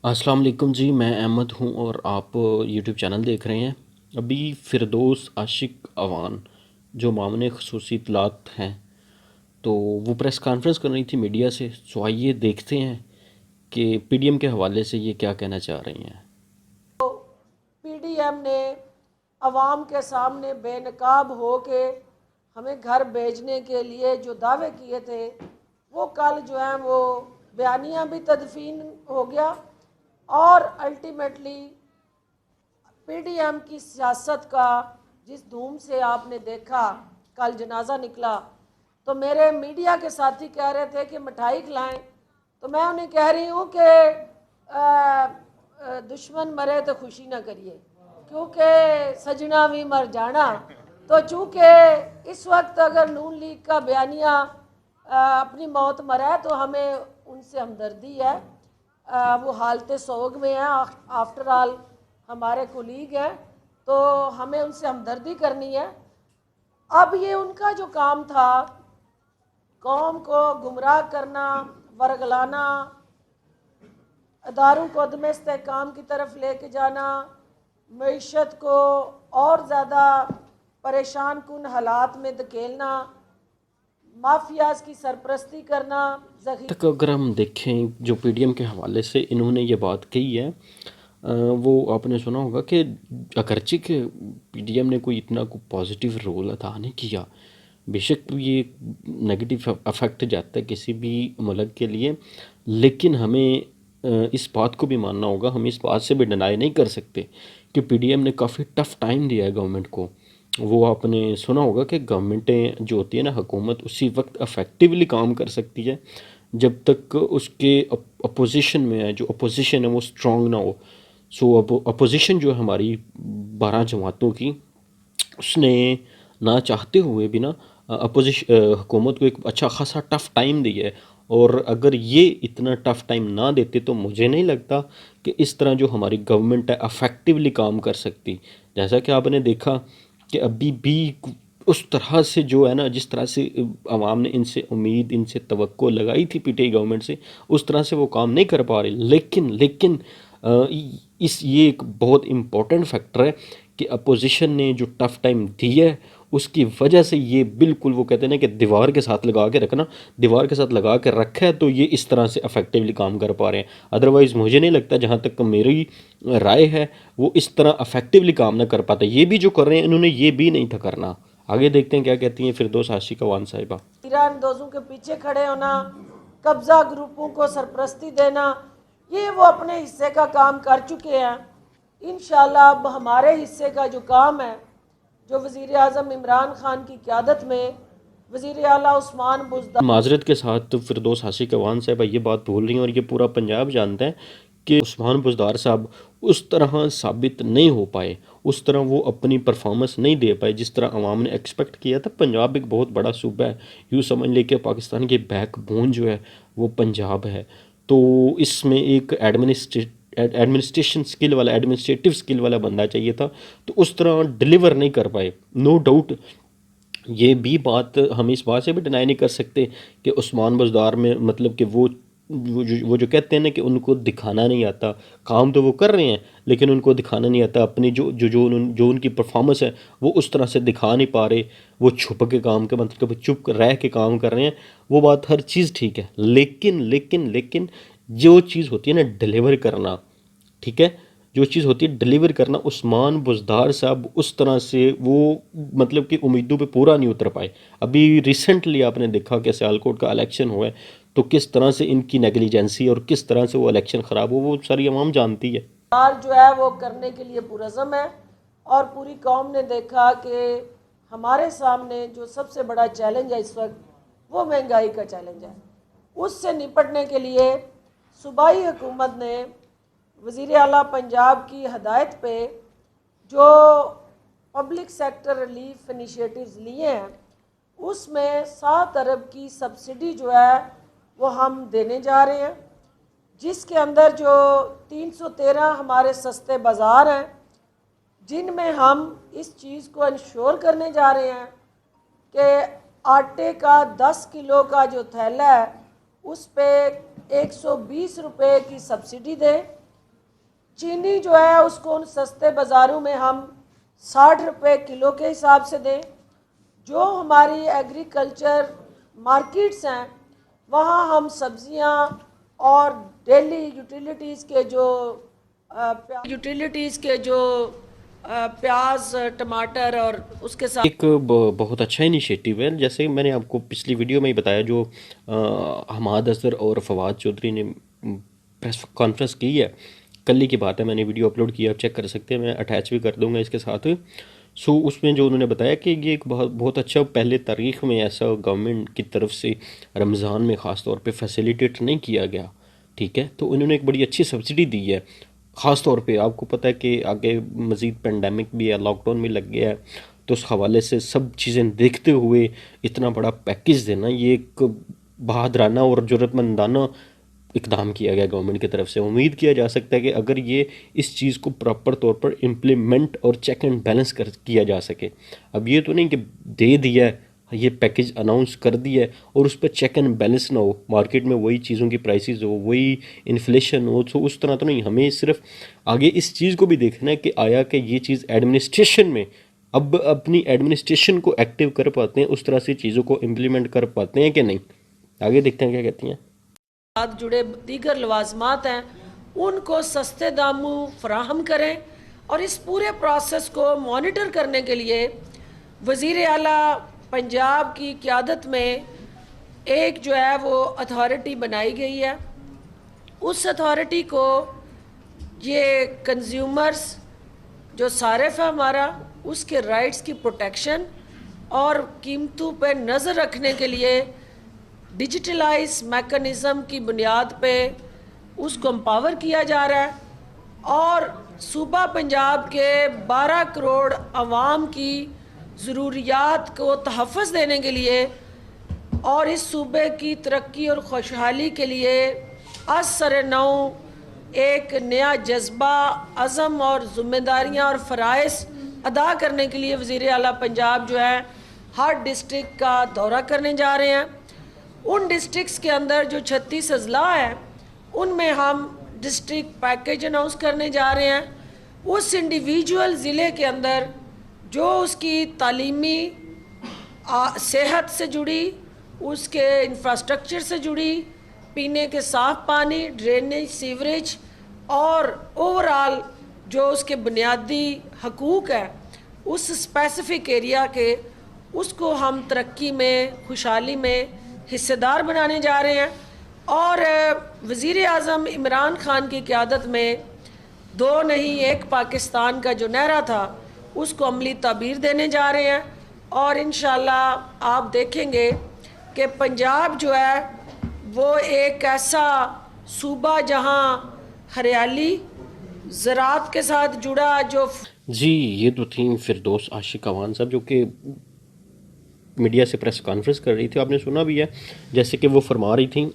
अस्सलाम वालेकुम जी, मैं अहमद हूँ और आप यूट्यूब चैनल देख रहे हैं। अभी फ़िरदौस आशिक अवान जो मामले ख़ुसूसी इत्तलात हैं, तो वो प्रेस कॉन्फ्रेंस कर रही थी मीडिया से। सो आइए देखते हैं कि पीडीएम के हवाले से ये क्या कहना चाह रही हैं। पीडीएम ने अवाम के सामने बेनकाब हो के हमें घर भेजने के लिए जो दावे किए थे, वो कल जो है वो बयानिया भी तदफीन हो गया। और अल्टीमेटली पीडीएम की सियासत का जिस धूम से आपने देखा, कल जनाजा निकला, तो मेरे मीडिया के साथी कह रहे थे कि मिठाई खिलाएं, तो मैं उन्हें कह रही हूँ कि दुश्मन मरे तो खुशी ना करिए, क्योंकि सजना भी मर जाना। तो चूँकि इस वक्त अगर नून लीग का बयानिया अपनी मौत मरा है, तो हमें उनसे हमदर्दी है। वो हालत सोग में है, आफ्टर ऑल हमारे कुलीग हैं, तो हमें उनसे हमदर्दी करनी है। अब ये उनका जो काम था, कौम को गुमराह करना, वर्गलाना, अदारों को अदम इस्तेहकाम की तरफ लेके जाना, मीशत को और ज़्यादा परेशान कुन हालात में धकेलना, माफियाज की सरपरस्ती करना, तक अगर हम देखें जो पीडीएम के हवाले से इन्होंने ये बात कही है, वो आपने सुना होगा कि अगरचे कि पीडीएम ने कोई इतना कोई पॉजिटिव रोल अदा नहीं किया, बेशक ये नेगेटिव अफेक्ट जाता है किसी भी मुल्क के लिए, लेकिन हमें इस बात को भी मानना होगा, हम इस बात से भी डिनाई नहीं कर सकते कि पीडीएम ने काफ़ी टफ़ टाइम दिया है गवर्नमेंट को। वो आपने सुना होगा कि गवर्नमेंटें जो होती है ना, हुकूमत उसी वक्त अफेक्टिवली काम कर सकती है जब तक उसके अपोजिशन में है, जो अपोजिशन है वो स्ट्रॉन्ग ना हो। सो अपोजिशन जो है हमारी 12 जमातों की, उसने ना चाहते हुए भी ना अपोजिशन हुकूमत को एक अच्छा खासा टफ़ टाइम दिया है। और अगर ये इतना टफ़ टाइम ना देते तो मुझे नहीं लगता कि इस तरह जो हमारी गवर्नमेंट है अफेक्टिवली काम कर सकती। जैसा कि आपने देखा कि अभी भी उस तरह से जो है ना, जिस तरह से आवाम ने इनसे उम्मीद, इनसे तवक्को लगाई थी पीटीआई गवर्नमेंट से, उस तरह से वो काम नहीं कर पा रहे। लेकिन लेकिन इस ये एक बहुत इम्पोर्टेंट फैक्टर है कि अपोजिशन ने जो टफ़ टाइम दिया है उसकी वजह से ये बिल्कुल, वो कहते हैं ना कि दीवार के साथ लगा के रखना, दीवार के साथ लगा के रखा है तो ये इस तरह से अफेक्टिवली काम कर पा रहे हैं। अदरवाइज़ मुझे नहीं लगता, जहाँ तक मेरी राय है, वो इस तरह अफेक्टिवली काम ना कर पाते। ये भी जो कर रहे हैं इन्होंने ये भी नहीं था करना। आगे देखते हैं क्या कहती हैं फिरदौस आशिक अवान साहिबा। तीरांदाजों के पीछे खड़े होना, कब्जा ग्रुपों को सरपरस्ती देना, ये वो अपने हिस्से का काम कर चुके हैं। इंशाल्लाह अब हमारे हिस्से का जो काम है, जो वज़ीर आज़म इमरान खान की क़यादत में वज़ीर आला उस्मान बुज़दार। माजरत के साथ फिरदौस आशिक अवान साहिबा ये बात बोल रही हैं और ये पूरा पंजाब जानता है कि उस्मान बुज़दार साहब उस तरह साबित नहीं हो पाए, उस तरह वो अपनी परफॉर्मेंस नहीं दे पाए जिस तरह अवाम ने एक्सपेक्ट किया था। पंजाब एक बहुत बड़ा सूबा है, यूँ समझ ले कि पाकिस्तान की बैकबोन जो है वो पंजाब है। तो इसमें एक एडमिनिस्ट्रेशन स्किल वाला, एडमिनिस्ट्रेटिव स्किल वाला बंदा चाहिए था, तो उस तरह डिलीवर नहीं कर पाए। नो डाउट ये भी बात, हम इस बात से भी डिनाई नहीं कर सकते कि उस्मान बुज़दार में मतलब कि वो जो कहते हैं ना कि उनको दिखाना नहीं आता। काम तो वो कर रहे हैं लेकिन उनको दिखाना नहीं आता, अपनी जो उनकी परफॉर्मेंस है वो उस तरह से दिखा नहीं पा रहे। वो छुप के काम के मतलब चुप रह के काम कर रहे हैं। वो बात हर चीज़ ठीक है, लेकिन लेकिन लेकिन जो चीज़ होती है ना डिलीवर करना, ठीक है, जो चीज़ होती है डिलीवर करना, उस्मान बुज़दार साहब उस तरह से वो मतलब कि उम्मीदों पे पूरा नहीं उतर पाए। अभी रिसेंटली आपने देखा कि सियालकोट का इलेक्शन हुआ है, तो किस तरह से इनकी नेगलिजेंसी और किस तरह से वो इलेक्शन ख़राब हो, वो सारी आवाम जानती है। जो है वो करने के लिए पुरज़म है। और पूरी कौम ने देखा कि हमारे सामने जो सबसे बड़ा चैलेंज है इस वक्त, वो महंगाई का चैलेंज है। उससे निपटने के लिए सूबाई हुकूमत ने वज़ीर आला पंजाब की हदायत पे जो पब्लिक सेक्टर रिलीफ इनिशिएटिव्स लिए हैं, उसमें 7 अरब की सब्सिडी जो है वो हम देने जा रहे हैं, जिसके अंदर जो 313 हमारे सस्ते बाज़ार हैं, जिनमें हम इस चीज़ को इंश्योर करने जा रहे हैं कि आटे का 10 किलो का जो थैला है उस पे 120 रुपये की सब्सिडी दें। चीनी जो है उसको उन सस्ते बाज़ारों में हम 60 रुपये किलो के हिसाब से दें। जो हमारी एग्रीकल्चर मार्केट्स हैं वहाँ हम सब्जियाँ और डेली यूटिलिटीज़ के जो प्याज, टमाटर और उसके साथ एक बहुत अच्छा इनिशिएटिव है। जैसे मैंने आपको पिछली वीडियो में ही बताया, जो हमाद अजहर और फवाद चौधरी ने प्रेस कॉन्फ्रेंस की है, कल ही की बात है, मैंने वीडियो अपलोड किया, आप चेक कर सकते हैं, मैं अटैच भी कर दूंगा इसके साथ। सो उसमें जो उन्होंने बताया कि ये एक बहुत बहुत अच्छा, पहले तारीख़ में ऐसा गवर्नमेंट की तरफ से रमज़ान में ख़ास तौर पे फैसिलिटेट नहीं किया गया, ठीक है। तो उन्होंने एक बड़ी अच्छी सब्सिडी दी है, ख़ास तौर पे आपको पता है कि आगे मज़ीद पेंडेमिक भी है, लॉकडाउन भी लग गया है, तो उस हवाले से सब चीज़ें देखते हुए इतना बड़ा पैकेज देना, ये एक बहादराना और ज़रूरतमंदाना इकदाम किया गया गवर्नमेंट की तरफ से। उम्मीद किया जा सकता है कि अगर ये इस चीज़ को प्रॉपर तौर पर इम्प्लीमेंट और चेक एंड बैलेंस कर किया जा सके। अब ये तो नहीं कि दे दिया है, ये पैकेज अनाउंस कर दिया है और उस पर चेक एंड बैलेंस ना हो, मार्केट में वही चीज़ों की प्राइसेस हो, वही इन्फ्लेशन हो, तो उस तरह तो नहीं। हमें सिर्फ आगे इस चीज़ को भी देखना है कि आया कि ये चीज़ एडमिनिस्ट्रेशन में अब अपनी एडमिनिस्ट्रेशन को एक्टिव कर पाते हैं, उस तरह से चीज़ों को इम्प्लीमेंट कर पाते हैं कि नहीं। आगे देखते हैं क्या कहती हैं। साथ जुड़े दीगर लवाजमात हैं उनको सस्ते दामों फराहम करें, और इस पूरे प्रोसेस को मॉनिटर करने के लिए वज़ीर आला पंजाब की क़यादत में एक जो है वो अथॉरिटी बनाई गई है। उस अथॉरिटी को ये कंज्यूमर्स जो सारिफ है हमारा, उसके राइट्स की प्रोटेक्शन और कीमतों पर नज़र रखने के लिए डिजिटलाइज मैकेनिज़्म की बुनियाद पे उसको एम्पावर किया जा रहा है, और सूबा पंजाब के 12 करोड़ आवाम की ज़रूरियात को तहफ़्फ़ुज़ देने के लिए और इस सूबे की तरक्की और खुशहाली के लिए असर नौ एक नया जज्बा, अज़म और ज़िम्मेदारियाँ और फ़राइज़ अदा करने के लिए वज़ीर आला पंजाब जो है हर डिस्ट्रिक्ट का दौरा करने जा रहे हैं। उन डिस्ट्रिक्ट्स के अंदर जो 36 अजला हैं उनमें हम डिस्ट्रिक्ट पैकेज अनाउंस करने जा रहे हैं। उस इंडिविजुअल ज़िले के अंदर जो उसकी तालीमी, सेहत से जुड़ी, उसके इंफ्रास्ट्रक्चर से जुड़ी, पीने के साफ़ पानी, ड्रेनेज, सीवरेज और ओवरऑल जो उसके बुनियादी हकूक़ है, उस स्पेसिफ़िक एरिया के, उसको हम तरक्की में, खुशहाली में हिस्सेदार बनाने जा रहे हैं। और वज़ीर आज़म इमरान ख़ान की क़यादत में 2 नहीं 1 पाकिस्तान का जो नारा था उसको अमली ताबीर देने जा रहे हैं, और इंशाअल्लाह आप देखेंगे कि पंजाब जो है वो एक ऐसा सूबा जहां हरियाली, ज़राअत के साथ जुड़ा जो जी, ये तो थी फिरदौस आशिक अवान साहब, जो कि मीडिया से प्रेस कॉन्फ्रेंस कर रही थी, आपने सुना भी है। जैसे कि वो फरमा रही थी,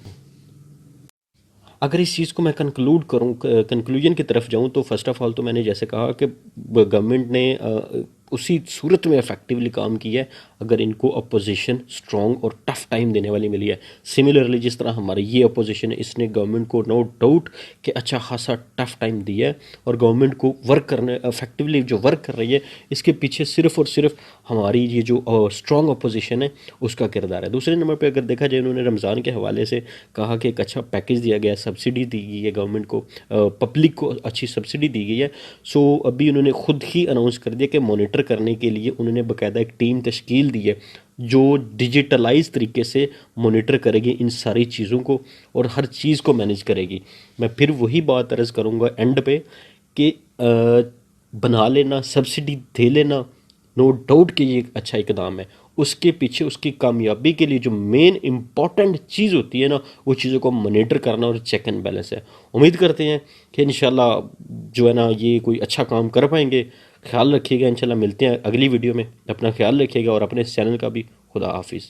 अगर इस चीज़ को मैं कंक्लूड करूं, कंक्लूजन की तरफ जाऊं, तो फर्स्ट ऑफ ऑल तो मैंने जैसे कहा कि गवर्नमेंट ने उसी सूरत में इफेक्टिवली काम किया है अगर इनको अपोजिशन स्ट्रॉन्ग और टफ टाइम देने वाली मिली है। सिमिलरली जिस तरह हमारी ये अपोजिशन है, इसने गवर्नमेंट को नो डाउट कि अच्छा खासा टफ टाइम दिया है, और गवर्नमेंट को वर्क करने, इफेक्टिवली जो वर्क कर रही है, इसके पीछे सिर्फ और सिर्फ हमारी ये जो स्ट्रॉन्ग अपोजिशन है उसका किरदार है। दूसरे नंबर पर अगर देखा जाए, उन्होंने रमज़ान के हवाले से कहा कि एक अच्छा पैकेज दिया गया, सब्सिडी दी गई है गवर्नमेंट को, पब्लिक को अच्छी सब्सिडी दी गई है। सो अभी उन्होंने खुद ही अनाउंस कर दिया कि मॉनिटर करने के लिए उन्होंने बाकायदा एक टीम तश्कील दी है जो डिजिटलाइज तरीके से मॉनिटर करेगी इन सारी चीज़ों को और हर चीज़ को मैनेज करेगी। मैं फिर वही बात अर्ज़ करूँगा एंड पे कि बना लेना, सब्सिडी दे लेना, नो डाउट कि ये एक अच्छा इकदाम है। उसके पीछे उसकी कामयाबी के लिए जो मेन इंपॉर्टेंट चीज़ होती है ना, वो चीज़ों को मॉनिटर करना और चेक एंड बैलेंस है। उम्मीद करते हैं कि इंशाल्लाह जो है ना ये कोई अच्छा काम कर पाएंगे। ख्याल रखिएगा, इंशाल्लाह मिलते हैं अगली वीडियो में। अपना ख्याल रखिएगा और अपने चैनल का भी। खुदा हाफिज़।